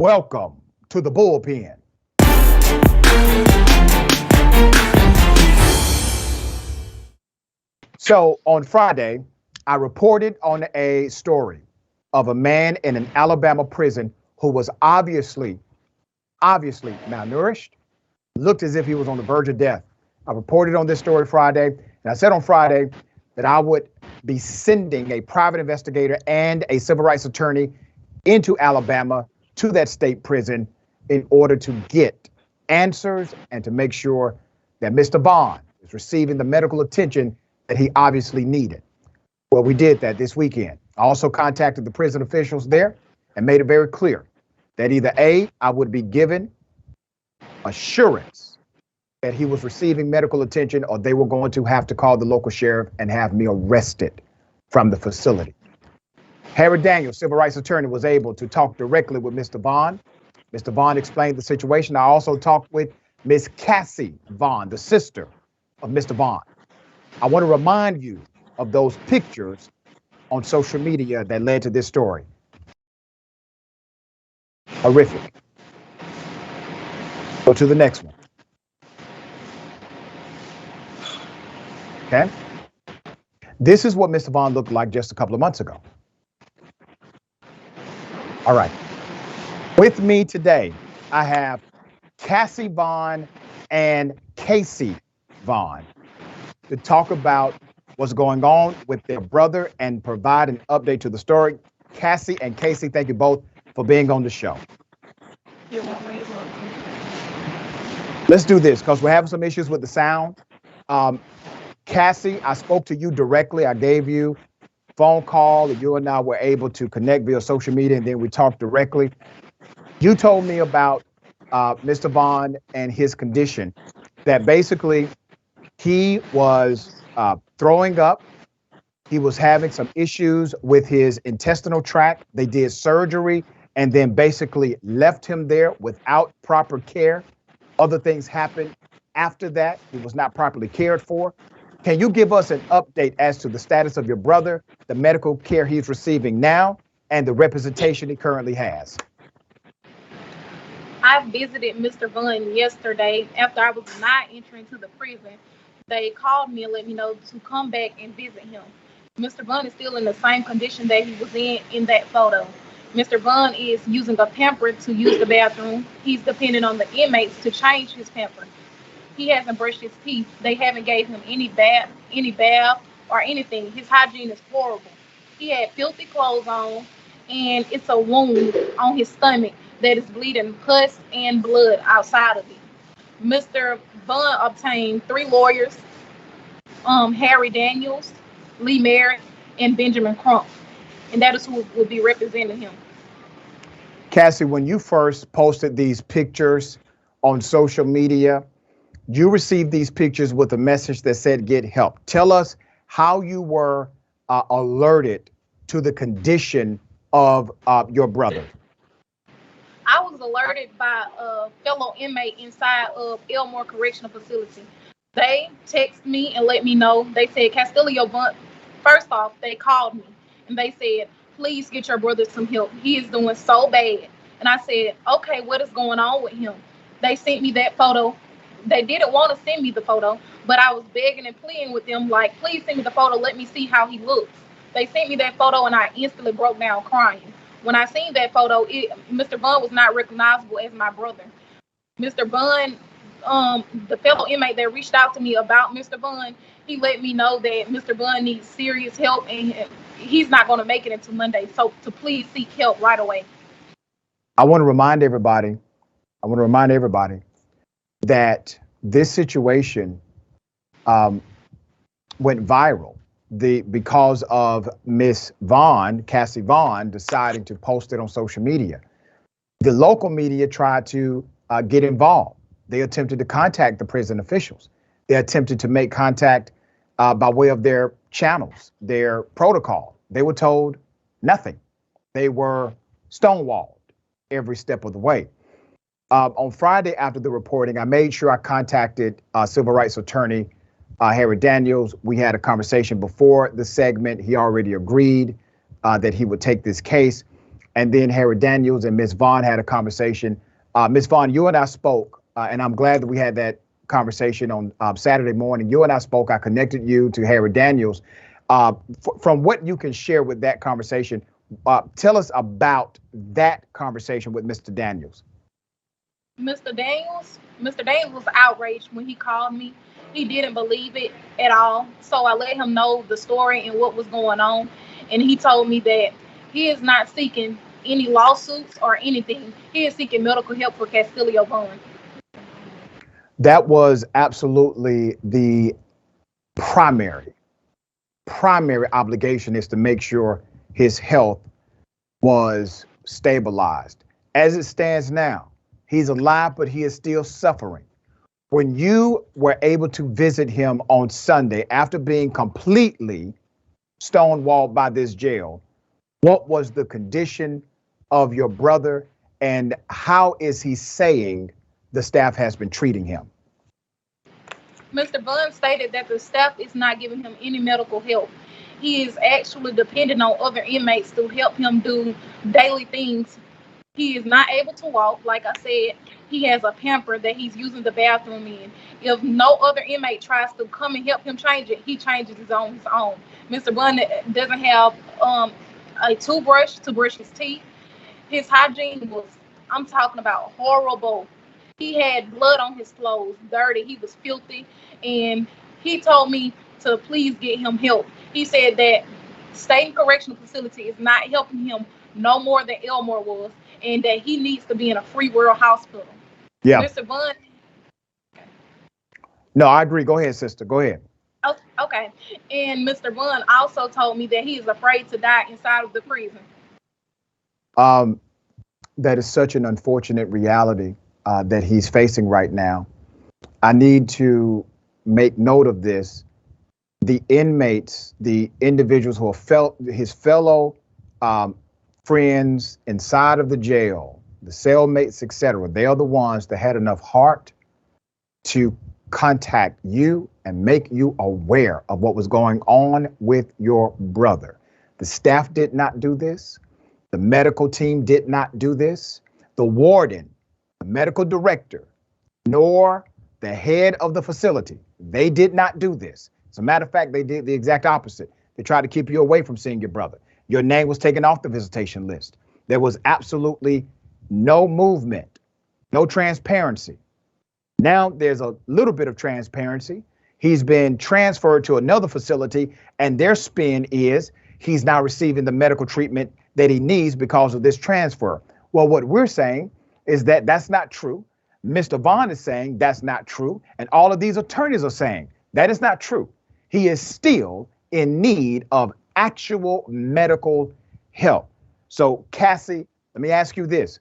Welcome to the bullpen. So on Friday, I reported on a story of a man in an Alabama prison who was obviously malnourished, looked as if he was on the verge of death. I reported on this story Friday, and I said on Friday that I would be sending a private investigator and a civil rights attorney into Alabama to that state prison in order to get answers and to make sure that Mr. Vaughn is receiving the medical attention that he obviously needed. Well, we did that this weekend. I also contacted the prison officials there and made it very clear that either A, I would be given assurance that he was receiving medical attention, or they were going to have to call the local sheriff and have me arrested from the facility. Harry Daniels, civil rights attorney, was able to talk directly with Mr. Vaughn. Mr. Vaughn explained the situation. I also talked with Miss Cassie Vaughn, the sister of Mr. Vaughn. I want to remind you of those pictures on social media that led to this story. Horrific. Go to the next one. Okay. This is what Mr. Vaughn looked like just a couple of months ago. All right. With me today, I have Cassie Vaughn and Casey Vaughn to talk about what's going on with their brother and provide an update to the story. Cassie and Casey, thank you both for being on the show. You're welcome. Let's do this because we're having some issues with the sound. Cassie, I spoke to you directly. I gave you a phone call, and you and I were able to connect via social media, and then we talked directly. You told me about Mr. Vaughn and his condition, that basically he was throwing up. He was having some issues with his intestinal tract. They did surgery and then basically left him there without proper care. Other things happened after that. He was not properly cared for. Can you give us an update as to the status of your brother, the medical care he's receiving now, and the representation he currently has? I visited Mr. Vaughn yesterday after I was not entering to the prison. They called me and let me know to come back and visit him. Mr. Vaughn is still in the same condition that he was in that photo. Mr. Vaughn is using a pamper to use the bathroom. He's depending on the inmates to change his pamper. He hasn't brushed his teeth. They haven't gave him any bath or anything. His hygiene is horrible. He had filthy clothes on, and it's a wound on his stomach that is bleeding pus and blood outside of it. Mr. Vaughn obtained 3 lawyers, Harry Daniels, Lee Merritt, and Benjamin Crump, and that is who will be representing him. Cassie, when you first posted these pictures on social media, you received these pictures with a message that said, get help. Tell us how you were alerted to the condition of your brother. I was alerted by a fellow inmate inside of Elmore Correctional Facility. They texted me and let me know. They said, Castellovaughan, first off, they called me and they said, please get your brother some help. He is doing so bad. And I said, okay, what is going on with him? They sent me that photo. They didn't want to send me the photo, but I was begging and pleading with them, like, please send me the photo. Let me see how he looks. They sent me that photo and I instantly broke down crying. When I seen that photo, Mr. Vaughn was not recognizable as my brother. Mr. Vaughn, the fellow inmate that reached out to me about Mr. Vaughn, he let me know that Mr. Vaughn needs serious help and he's not going to make it until Monday. So to please seek help right away. I want to remind everybody that this situation went viral because of Miss Vaughn, Cassie Vaughn, deciding to post it on social media. The local media tried to get involved. They attempted to contact the prison officials. They attempted to make contact by way of their channels, their protocol. They were told nothing. They were stonewalled every step of the way. On Friday after the reporting, I made sure I contacted civil rights attorney Harry Daniels. We had a conversation before the segment. He already agreed that he would take this case. And then Harry Daniels and Miss Vaughn had a conversation. Miss Vaughn, you and I spoke, and I'm glad that we had that conversation on Saturday morning. You and I spoke. I connected you to Harry Daniels. From what you can share with that conversation, tell us about that conversation with Mr. Daniels. Mr. Daniels was outraged when he called me. He didn't believe it at all. So I let him know the story and what was going on. And he told me that he is not seeking any lawsuits or anything. He is seeking medical help for Castillo Vaughn. That was absolutely the primary obligation, is to make sure his health was stabilized. As it stands now, he's alive, but he is still suffering. When you were able to visit him on Sunday after being completely stonewalled by this jail, what was the condition of your brother, and how is he saying the staff has been treating him? Mr. Vaughn stated that the staff is not giving him any medical help. He is actually dependent on other inmates to help him do daily things. He is not able to walk. Like I said, he has a pamper that he's using the bathroom in. If no other inmate tries to come and help him change it, he changes it on his own. Mr. Vaughn doesn't have a toothbrush to brush his teeth. His hygiene was, I'm talking about, horrible. He had blood on his clothes, dirty. He was filthy. And he told me to please get him help. He said that State Correctional Facility is not helping him no more than Elmore was, and that he needs to be in a free world hospital. Yeah. Mr. Vaughn. No, I agree. Go ahead, sister. Go ahead. Oh, okay. And Mr. Vaughn also told me that he is afraid to die inside of the prison. That is such an unfortunate reality that he's facing right now. I need to make note of this. The inmates, the individuals who are his fellow friends inside of the jail, the cellmates, etc., they are the ones that had enough heart to contact you and make you aware of what was going on with your brother. The staff did not do this. The medical team did not do this. The warden, the medical director, nor the head of the facility, they did not do this. As a matter of fact, they did the exact opposite. They tried to keep you away from seeing your brother. Your name was taken off the visitation list. There was absolutely no movement, no transparency. Now there's a little bit of transparency. He's been transferred to another facility, and their spin is he's now receiving the medical treatment that he needs because of this transfer. Well, what we're saying is that that's not true. Mr. Vaughn is saying that's not true. And all of these attorneys are saying that is not true. He is still in need of actual medical help. So, Cassie, let me ask you this.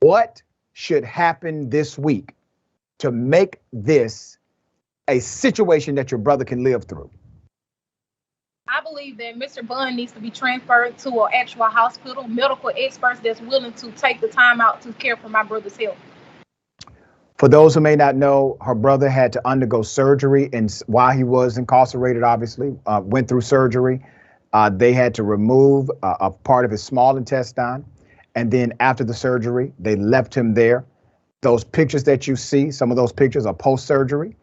What should happen this week to make this a situation that your brother can live through? I believe that Mr. Vaughn needs to be transferred to an actual hospital, medical experts that's willing to take the time out to care for my brother's health. For those who may not know, her brother had to undergo surgery, and while he was incarcerated, obviously, went through surgery. They had to remove a part of his small intestine. And then after the surgery, they left him there. Those pictures that you see, some of those pictures are post-surgery.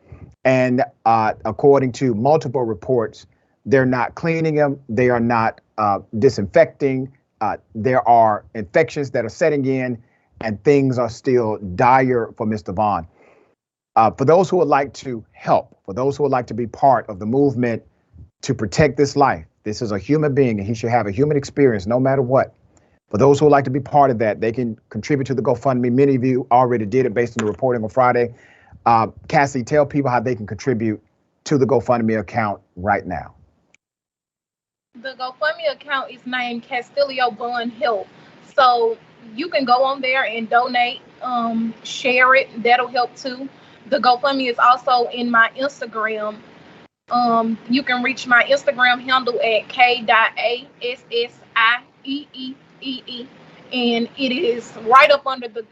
And according to multiple reports, they're not cleaning him. They are not disinfecting. There are infections that are setting in, and things are still dire for Mr. Vaughn. For those who would like to help, for those who would like to be part of the movement to protect this life, this is a human being and he should have a human experience no matter what. For those who would like to be part of that, they can contribute to the GoFundMe. Many of you already did it based on the reporting on Friday. Cassie, tell people how they can contribute to the GoFundMe account right now. The GoFundMe account is named kastellovaughanhelp. So you can go on there and donate, share it. That'll help too. The GoFundMe is also in my Instagram. You can reach my Instagram handle at k.assieee, and it is right up under the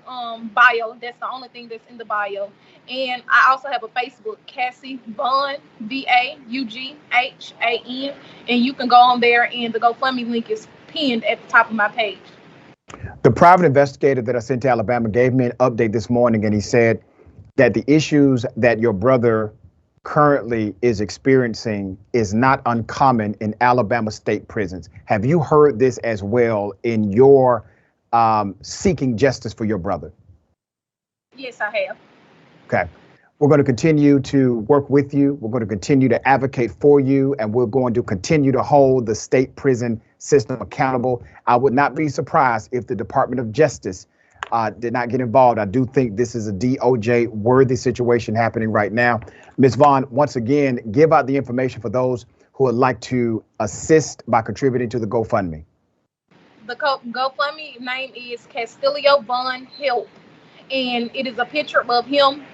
bio. That's the only thing that's in the bio. And I also have a Facebook, Cassie Vaughn, Vaughan, and you can go on there, and the GoFundMe link is pinned at the top of my page. The private investigator that I sent to Alabama gave me an update this morning, and he said that the issues that your brother currently is experiencing is not uncommon in Alabama state prisons. Have you heard this as well in your seeking justice for your brother? Yes, I have. Okay. We're going to continue to work with you. We're going to continue to advocate for you, and we're going to continue to hold the state prison system accountable. I would not be surprised if the Department of Justice did not get involved. I do think this is a DOJ worthy situation happening right now. Ms. Vaughn, once again, give out the information for those who would like to assist by contributing to the GoFundMe. The GoFundMe name is kastellovaughanhelp, and it is a picture of him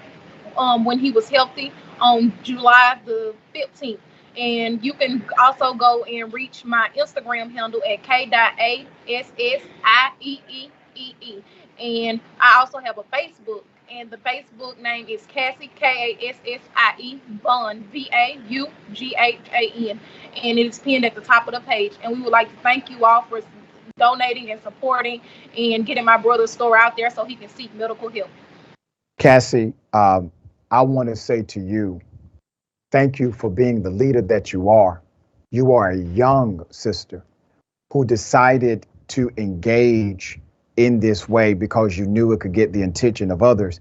when he was healthy on July the 15th. And you can also go and reach my Instagram handle at k.assieee. And I also have a Facebook, and the Facebook name is Cassie, Kassie Vaughan, Vaughan, and it is pinned at the top of the page. And we would like to thank you all for donating and supporting and getting my brother's story out there so he can seek medical help. Cassie, I want to say to you, thank you for being the leader that you are. You are a young sister who decided to engage in this way because you knew it could get the attention of others.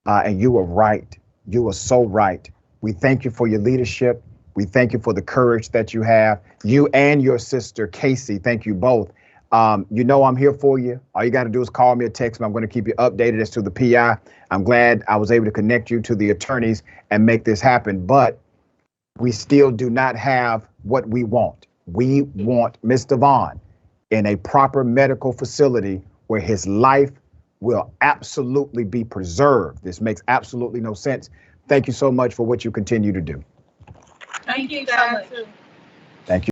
And you were right. You were so right. We thank you for your leadership. We thank you for the courage that you have. You and your sister, Casey, thank you both. You know I'm here for you. All you got to do is call me or text me. I'm going to keep you updated as to the PI. I'm glad I was able to connect you to the attorneys and make this happen. But we still do not have what we want. We want Mr. Vaughn in a proper medical facility where his life will absolutely be preserved. This makes absolutely no sense. Thank you so much for what you continue to do. Thank you so much. Thank you.